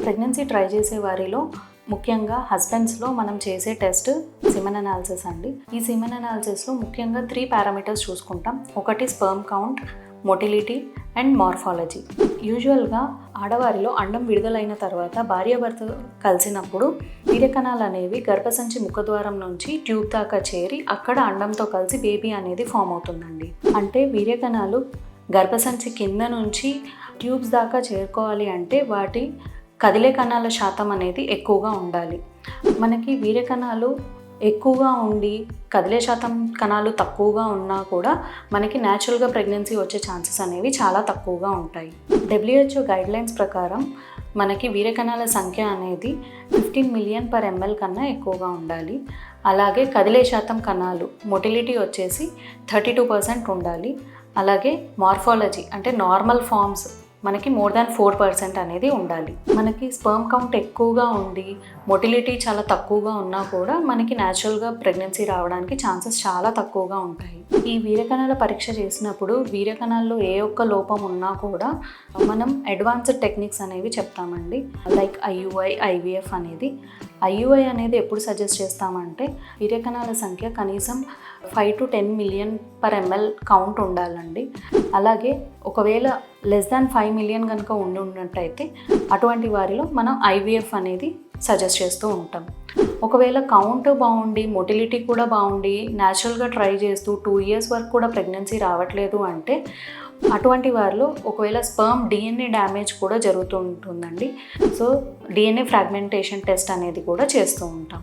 Pregnancy try చేసే వారిలో ముఖ్యంగా హస్బెండ్స్లో మనం చేసే టెస్ట్ సిమెన్ అనాలిసిస్ అండి. ఈ సిమెన్ అనాలిసిస్లో ముఖ్యంగా 3 పారామీటర్స్ చూసుకుంటాం. ఒకటి sperm count, motility and morphology. యూజువల్గా ఆడవారిలో అండం విడుదలైన తర్వాత భార్యాభర్త కలిసినప్పుడు వీర్యకణాలు అనేవి గర్భసంచి ముఖద్వారం నుంచి ట్యూబ్ దాకా చేరి అక్కడ అండంతో కలిసి బేబీ అనేది ఫామ్ అవుతుందండి. అంటే వీర్యకణాలు గర్భసంచి కింద నుంచి ట్యూబ్స్ దాకా చేరుకోవాలి అంటే వాటి కదిలే కణాల శాతం అనేది ఎక్కువగా ఉండాలి. మనకి వీర్యకణాలు ఎక్కువగా ఉండి కదిలే శాతం కణాలు తక్కువగా ఉన్నా కూడా మనకి న్యాచురల్గా ప్రెగ్నెన్సీ వచ్చే ఛాన్సెస్ అనేవి చాలా తక్కువగా ఉంటాయి. WHO గైడ్లైన్స్ ప్రకారం మనకి వీర్యకణాల సంఖ్య అనేది 15 మిలియన్ పర్ ml కన్నా ఎక్కువగా ఉండాలి. అలాగే కదిలే శాతం కణాలు మొటిలిటీ వచ్చేసి 32% ఉండాలి. అలాగే మార్ఫాలజీ అంటే నార్మల్ ఫార్మ్స్ మనకి మోర్ దాన్ 4% అనేది ఉండాలి. మనకి స్పర్మ్ కౌంట్ ఎక్కువగా ఉండి మొటిలిటీ చాలా తక్కువగా ఉన్నా కూడా మనకి న్యాచురల్గా ప్రెగ్నెన్సీ రావడానికి ఛాన్సెస్ చాలా తక్కువగా ఉంటాయి. ఈ వీర్యకణాల పరీక్ష చేసినప్పుడు వీర్యకణాల్లో ఏ ఒక్క లోపం ఉన్నా కూడా మనం అడ్వాన్స్డ్ టెక్నిక్స్ అనేవి చెప్తామండి. లైక్ IUI, IVF అనేది. IUI అనేది ఎప్పుడు సజెస్ట్ చేస్తామంటే వీర్యకణాల సంఖ్య కనీసం 5 to 10 million per ml count ఉండాలండి. అలాగే ఒకవేళ లెస్ దాన్ 5 మిలియన్ కనుక ఉన్నట్టయితే అటువంటి వారిలో మనం IVF అనేది సజెస్ట్ చేస్తూ ఉంటాం. ఒకవేళ కౌంట్ బాగుండి మొటిలిటీ కూడా బాగుండి న్యాచురల్గా ట్రై చేస్తూ 2 years వరకు కూడా ప్రెగ్నెన్సీ రావట్లేదు అంటే అటువంటి వారిలో ఒకవేళ స్పర్మ్ DNA డ్యామేజ్ కూడా జరుగుతూ ఉంటుందండి. సో DNA ఫ్రాగ్మెంటేషన్ టెస్ట్ అనేది కూడా చేస్తూ ఉంటాం.